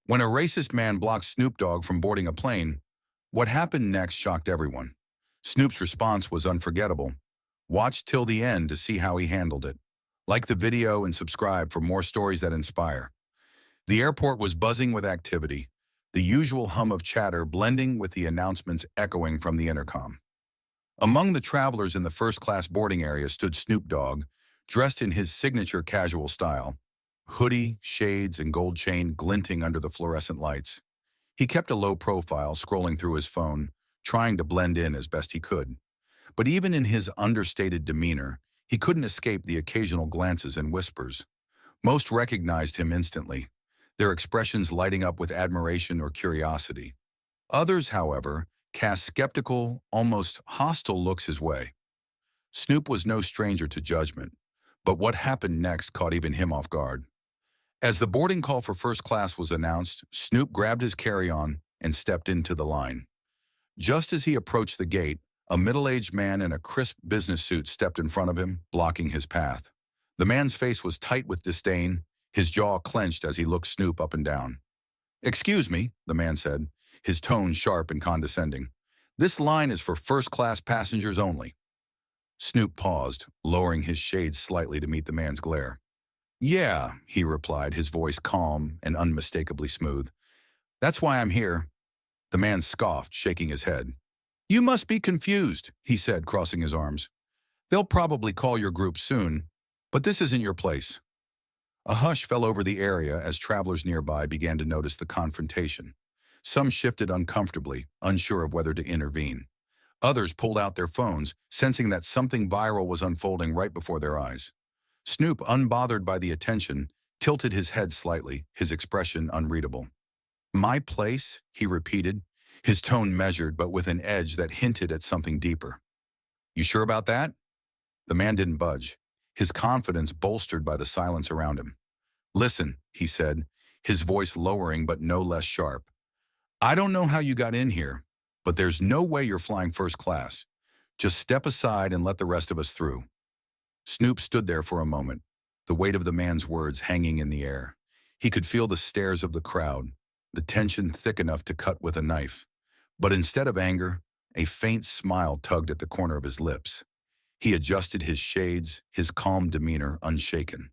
When a racist man blocked Snoop Dogg from boarding a plane, what happened next shocked everyone. Snoop's response was unforgettable. Watch till the end to see how he handled it. Like the video and subscribe for more stories that inspire. The airport was buzzing with activity, the usual hum of chatter blending with the announcements echoing from the intercom. Among the travelers in the first-class boarding area stood Snoop Dogg, dressed in his signature casual style, hoodie, shades, and gold chain glinting under the fluorescent lights. He kept a low profile, scrolling through his phone, trying to blend in as best he could. But even in his understated demeanor, he couldn't escape the occasional glances and whispers. Most recognized him instantly, their expressions lighting up with admiration or curiosity. Others, however, cast skeptical, almost hostile looks his way. Snoop was no stranger to judgment, but what happened next caught even him off guard. As the boarding call for first class was announced, Snoop grabbed his carry-on and stepped into the line. Just as he approached the gate, a middle-aged man in a crisp business suit stepped in front of him, blocking his path. The man's face was tight with disdain, his jaw clenched as he looked Snoop up and down. "Excuse me," the man said, his tone sharp and condescending. "This line is for first-class passengers only." Snoop paused, lowering his shades slightly to meet the man's glare. "Yeah," he replied, his voice calm and unmistakably smooth. "That's why I'm here." The man scoffed, shaking his head. "You must be confused," he said, crossing his arms. "They'll probably call your group soon, but this isn't your place." A hush fell over the area as travelers nearby began to notice the confrontation. Some shifted uncomfortably, unsure of whether to intervene. Others pulled out their phones, sensing that something viral was unfolding right before their eyes. Snoop, unbothered by the attention, tilted his head slightly, his expression unreadable. "My place?" he repeated, his tone measured but with an edge that hinted at something deeper. "You sure about that?" The man didn't budge, his confidence bolstered by the silence around him. "Listen," he said, his voice lowering but no less sharp. "I don't know how you got in here, but there's no way you're flying first class. Just step aside and let the rest of us through." Snoop stood there for a moment, the weight of the man's words hanging in the air. He could feel the stares of the crowd, the tension thick enough to cut with a knife. But instead of anger, a faint smile tugged at the corner of his lips. He adjusted his shades, his calm demeanor unshaken.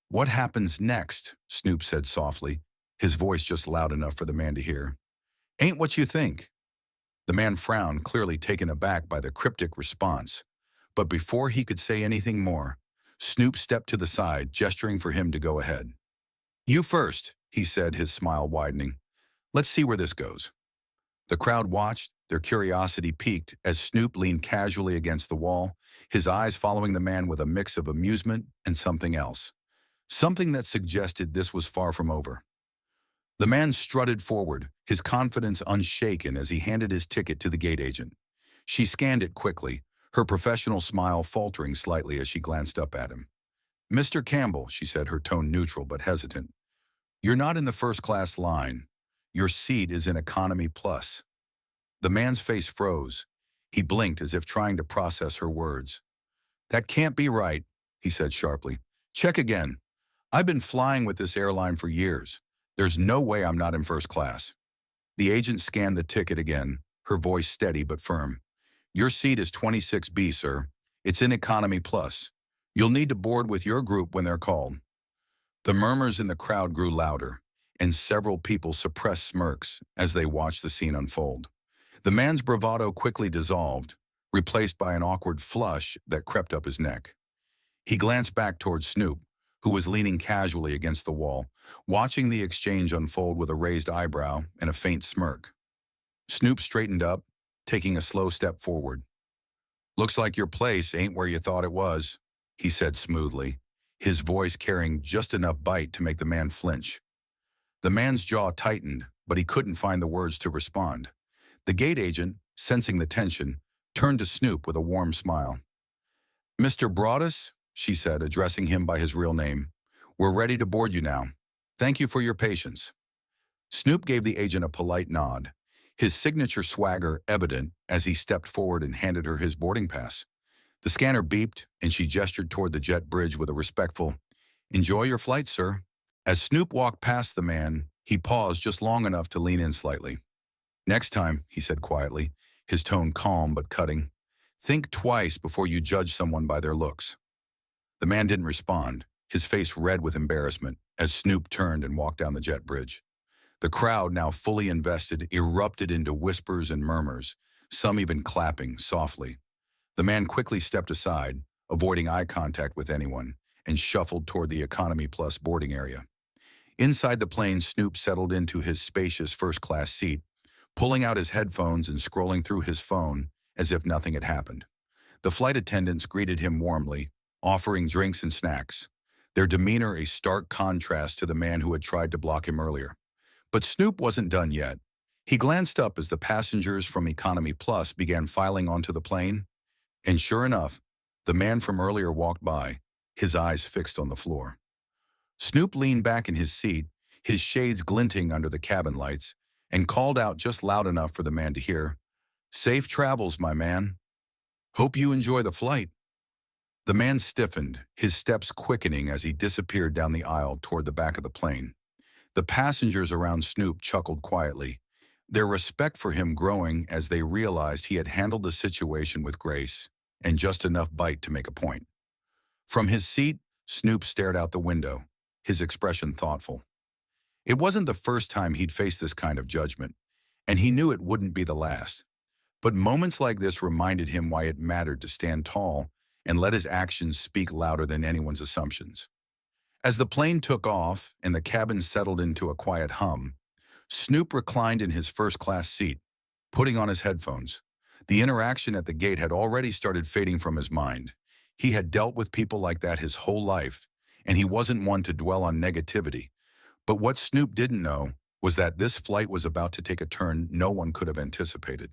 "What happens next?" Snoop said softly, his voice just loud enough for the man to hear. "Ain't what you think." The man frowned, clearly taken aback by the cryptic response. But before he could say anything more, Snoop stepped to the side, gesturing for him to go ahead. "You first," he said, his smile widening. "Let's see where this goes." The crowd watched, their curiosity piqued as Snoop leaned casually against the wall, his eyes following the man with a mix of amusement and something else. Something that suggested this was far from over. The man strutted forward, his confidence unshaken as he handed his ticket to the gate agent. She scanned it quickly, her professional smile faltering slightly as she glanced up at him. "Mr. Campbell," she said, her tone neutral but hesitant, "you're not in the first-class line. Your seat is in Economy Plus." The man's face froze. He blinked as if trying to process her words. "That can't be right," he said sharply. "Check again. I've been flying with this airline for years. There's no way I'm not in first class." The agent scanned the ticket again, her voice steady but firm. "Your seat is 26B, sir. It's in Economy Plus. You'll need to board with your group when they're called." The murmurs in the crowd grew louder, and several people suppressed smirks as they watched the scene unfold. The man's bravado quickly dissolved, replaced by an awkward flush that crept up his neck. He glanced back toward Snoop, who was leaning casually against the wall, watching the exchange unfold with a raised eyebrow and a faint smirk. Snoop straightened up, taking a slow step forward. "Looks like your place ain't where you thought it was," he said smoothly, his voice carrying just enough bite to make the man flinch. The man's jaw tightened, but he couldn't find the words to respond. The gate agent, sensing the tension, turned to Snoop with a warm smile. "Mr. Broadus," she said, addressing him by his real name, "we're ready to board you now. Thank you for your patience." Snoop gave the agent a polite nod, his signature swagger evident as he stepped forward and handed her his boarding pass. The scanner beeped, and she gestured toward the jet bridge with a respectful, "Enjoy your flight, sir." As Snoop walked past the man, He paused just long enough to lean in slightly. "Next time," he said quietly, his tone calm but cutting, "think twice before you judge someone by their looks." The man didn't respond, his face red with embarrassment, as Snoop turned and walked down the jet bridge. The crowd, now fully invested, erupted into whispers and murmurs, some even clapping softly. The man quickly stepped aside, avoiding eye contact with anyone, and shuffled toward the Economy Plus boarding area. Inside the plane, Snoop settled into his spacious first-class seat, pulling out his headphones and scrolling through his phone as if nothing had happened. The flight attendants greeted him warmly, offering drinks and snacks, their demeanor a stark contrast to the man who had tried to block him earlier. But Snoop wasn't done yet. He glanced up as the passengers from Economy Plus began filing onto the plane, and sure enough, the man from earlier walked by, his eyes fixed on the floor. Snoop leaned back in his seat, his shades glinting under the cabin lights, and called out just loud enough for the man to hear, "Safe travels, my man. Hope you enjoy the flight." The man stiffened, his steps quickening as he disappeared down the aisle toward the back of the plane. The passengers around Snoop chuckled quietly, their respect for him growing as they realized he had handled the situation with grace and just enough bite to make a point. From his seat, Snoop stared out the window, his expression thoughtful. It wasn't the first time he'd faced this kind of judgment, and he knew it wouldn't be the last. But moments like this reminded him why it mattered to stand tall and let his actions speak louder than anyone's assumptions. As the plane took off and the cabin settled into a quiet hum, Snoop reclined in his first-class seat, putting on his headphones. The interaction at the gate had already started fading from his mind. He had dealt with people like that his whole life, and he wasn't one to dwell on negativity. But what Snoop didn't know was that this flight was about to take a turn no one could have anticipated.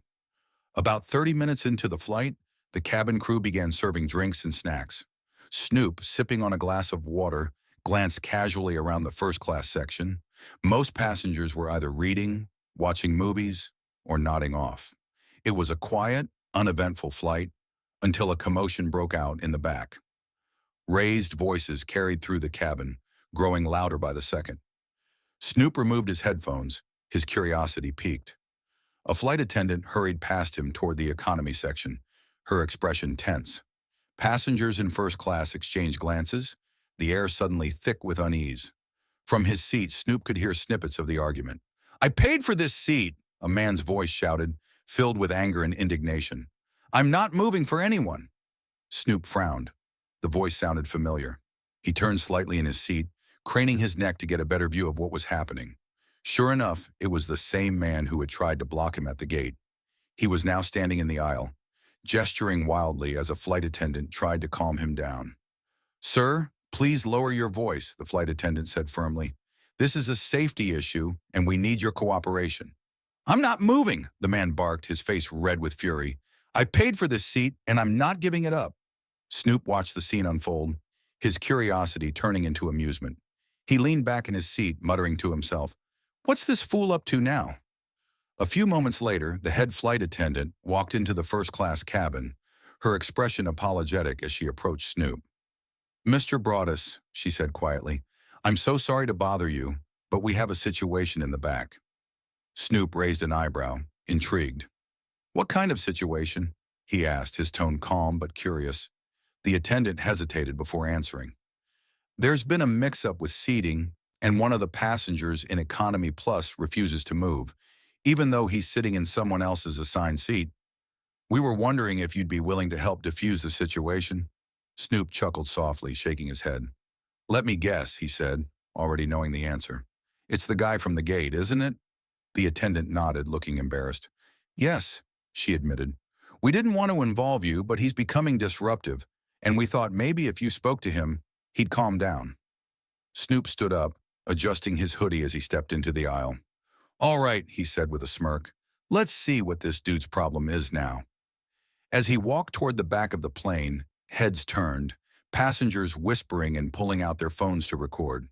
About 30 minutes into the flight, the cabin crew began serving drinks and snacks. Snoop, sipping on a glass of water, glanced casually around the first-class section. Most passengers were either reading, watching movies, or nodding off. It was a quiet, uneventful flight until a commotion broke out in the back. Raised voices carried through the cabin, growing louder by the second. Snoop removed his headphones, his curiosity piqued. A flight attendant hurried past him toward the economy section, her expression tense. Passengers in first class exchanged glances, the air suddenly thick with unease. From his seat, Snoop could hear snippets of the argument. "I paid for this seat," a man's voice shouted, filled with anger and indignation. "I'm not moving for anyone." Snoop frowned. The voice sounded familiar. He turned slightly in his seat, craning his neck to get a better view of what was happening. Sure enough, it was the same man who had tried to block him at the gate. He was now standing in the aisle, gesturing wildly as a flight attendant tried to calm him down. "Sir, please lower your voice," the flight attendant said firmly. "This is a safety issue, and we need your cooperation." "I'm not moving," the man barked, his face red with fury. "I paid for this seat, and I'm not giving it up." Snoop watched the scene unfold, his curiosity turning into amusement. He leaned back in his seat, muttering to himself, "What's this fool up to now?" A few moments later, the head flight attendant walked into the first-class cabin, her expression apologetic as she approached Snoop. "Mr. Broadus," she said quietly, "I'm so sorry to bother you, but we have a situation in the back." Snoop raised an eyebrow, intrigued. "What kind of situation?" he asked, his tone calm but curious. The attendant hesitated before answering. "There's been a mix-up with seating, and one of the passengers in Economy Plus refuses to move, even though he's sitting in someone else's assigned seat. We were wondering if you'd be willing to help defuse the situation." Snoop chuckled softly, shaking his head. "Let me guess," he said, already knowing the answer. "It's the guy from the gate, isn't it?" The attendant nodded, looking embarrassed. "Yes," she admitted. "We didn't want to involve you, but he's becoming disruptive, and we thought maybe if you spoke to him, he'd calm down." Snoop stood up, adjusting his hoodie as he stepped into the aisle. "All right," he said with a smirk. "Let's see what this dude's problem is now." As he walked toward the back of the plane, heads turned, passengers whispering and pulling out their phones to record.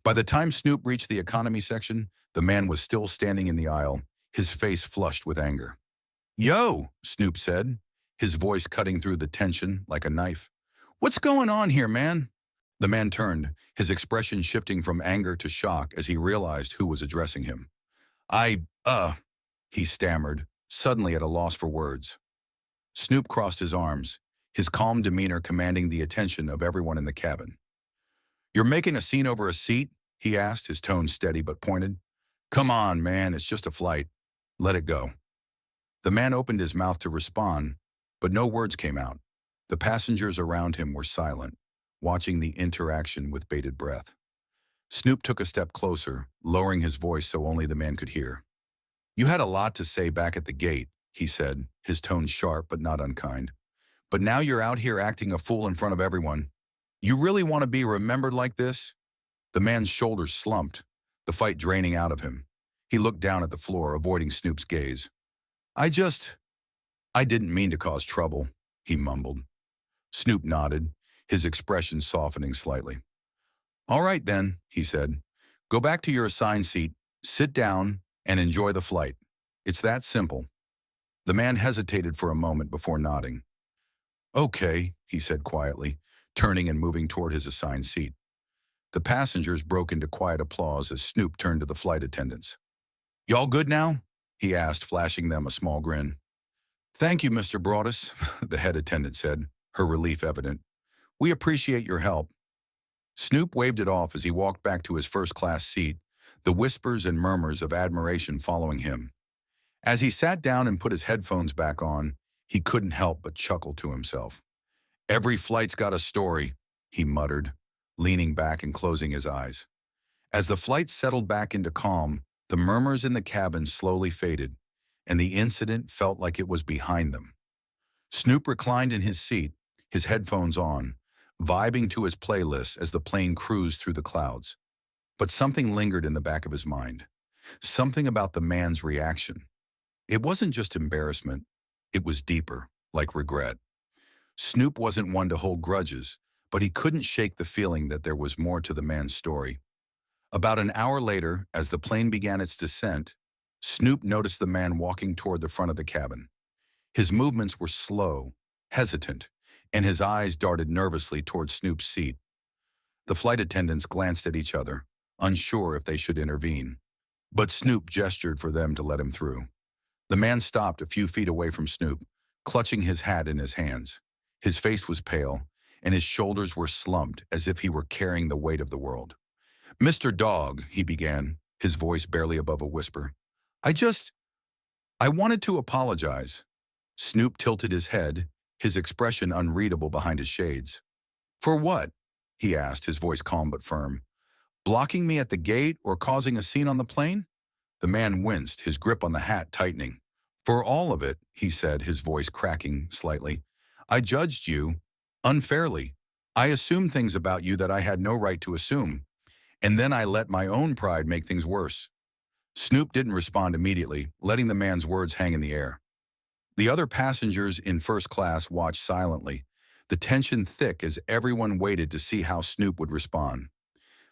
By the time Snoop reached the economy section, the man was still standing in the aisle, his face flushed with anger. "Yo," Snoop said, his voice cutting through the tension like a knife. "What's going on here, man?" The man turned, his expression shifting from anger to shock as he realized who was addressing him. He stammered, suddenly at a loss for words. Snoop crossed his arms, his calm demeanor commanding the attention of everyone in the cabin. "You're making a scene over a seat?" he asked, his tone steady but pointed. "Come on, man, it's just a flight. Let it go." The man opened his mouth to respond, but no words came out. The passengers around him were silent, watching the interaction with bated breath. Snoop took a step closer, lowering his voice so only the man could hear. "You had a lot to say back at the gate," he said, his tone sharp but not unkind. "But now you're out here acting a fool in front of everyone. You really want to be remembered like this?" The man's shoulders slumped, the fight draining out of him. He looked down at the floor, avoiding Snoop's gaze. I didn't mean to cause trouble," he mumbled. Snoop nodded, his expression softening slightly. "All right then," he said. "Go back to your assigned seat, sit down, and enjoy the flight. It's that simple." The man hesitated for a moment before nodding. "Okay," he said quietly, turning and moving toward his assigned seat. The passengers broke into quiet applause as Snoop turned to the flight attendants. "Y'all good now?" he asked, flashing them a small grin. "Thank you, Mr. Broadus," the head attendant said, her relief evident. "We appreciate your help." Snoop waved it off as he walked back to his first-class seat, the whispers and murmurs of admiration following him. As he sat down and put his headphones back on, he couldn't help but chuckle to himself. "Every flight's got a story," he muttered, leaning back and closing his eyes. As the flight settled back into calm, the murmurs in the cabin slowly faded, and the incident felt like it was behind them. Snoop reclined in his seat, his headphones on, vibing to his playlist as the plane cruised through the clouds. But something lingered in the back of his mind. Something about the man's reaction. It wasn't just embarrassment. It was deeper, like regret. Snoop wasn't one to hold grudges, but he couldn't shake the feeling that there was more to the man's story. About an hour later, as the plane began its descent, Snoop noticed the man walking toward the front of the cabin. His movements were slow, hesitant, and his eyes darted nervously toward Snoop's seat. The flight attendants glanced at each other, unsure if they should intervene. But Snoop gestured for them to let him through. The man stopped a few feet away from Snoop, clutching his hat in his hands. His face was pale, and his shoulders were slumped as if he were carrying the weight of the world. "Mr. Dogg," he began, his voice barely above a whisper. I wanted to apologize." Snoop tilted his head, his expression unreadable behind his shades. "For what?" he asked, his voice calm but firm. "Blocking me at the gate or causing a scene on the plane?" The man winced, his grip on the hat tightening. "For all of it," he said, his voice cracking slightly. "I judged you unfairly. I assumed things about you that I had no right to assume. And then I let my own pride make things worse." Snoop didn't respond immediately, letting the man's words hang in the air. The other passengers in first class watched silently, the tension thick as everyone waited to see how Snoop would respond.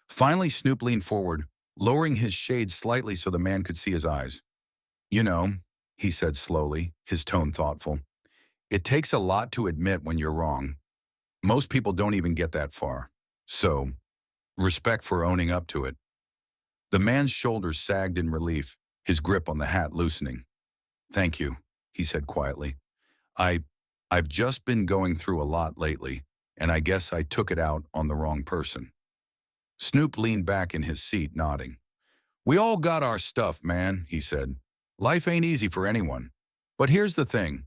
Finally, Snoop leaned forward, lowering his shade slightly so the man could see his eyes. "You know," he said slowly, his tone thoughtful, "it takes a lot to admit when you're wrong. Most people don't even get that far. So, respect for owning up to it." The man's shoulders sagged in relief, his grip on the hat loosening. "Thank you," he said quietly. I, I've just been going through a lot lately, and I guess I took it out on the wrong person." Snoop leaned back in his seat, nodding. "We all got our stuff, man," he said. "Life ain't easy for anyone. But here's the thing.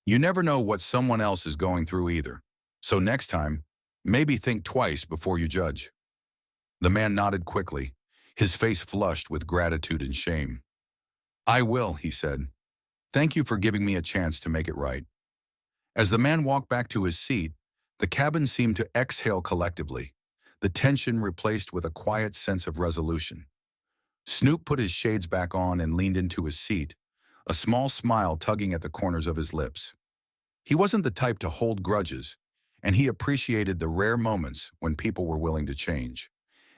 You never know what someone else is going through either. So next time, maybe think twice before you judge." The man nodded quickly, his face flushed with gratitude and shame. "I will," he said. "Thank you for giving me a chance to make it right." As the man walked back to his seat, the cabin seemed to exhale collectively, the tension replaced with a quiet sense of resolution. Snoop put his shades back on and leaned into his seat, a small smile tugging at the corners of his lips. He wasn't the type to hold grudges, and he appreciated the rare moments when people were willing to change.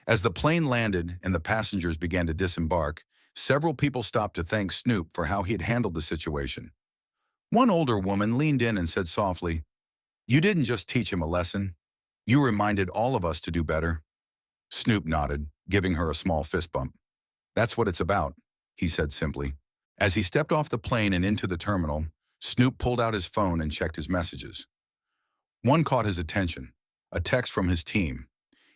As the plane landed and the passengers began to disembark, several people stopped to thank Snoop for how he had handled the situation. One older woman leaned in and said softly, "You didn't just teach him a lesson. You reminded all of us to do better. Snoop nodded, giving her a small fist bump. That's what it's about, he said simply. As he stepped off the plane and into the terminal, Snoop pulled out his phone and checked his messages. One caught his attention, a text from his team.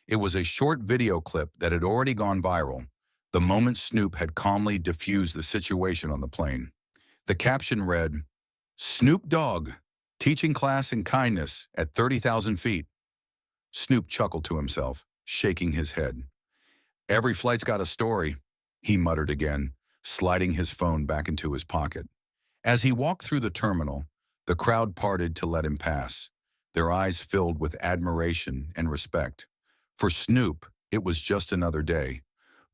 It was a short video clip that had already gone viral, the moment Snoop had calmly diffused the situation on the plane. The caption read, "Snoop Dogg, teaching class in kindness at 30,000 feet. Snoop chuckled to himself, shaking his head. Every flight's got a story, he muttered again, sliding his phone back into his pocket. As he walked through the terminal, the crowd parted to let him pass, their eyes filled with admiration and respect. For Snoop, it was just another day.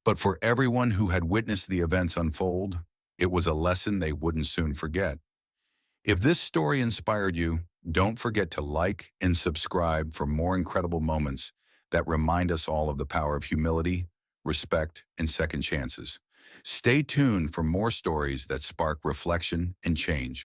But for everyone who had witnessed the events unfold, it was a lesson they wouldn't soon forget. If this story inspired you, don't forget to like and subscribe for more incredible moments that remind us all of the power of humility, respect, and second chances. Stay tuned for more stories that spark reflection and change.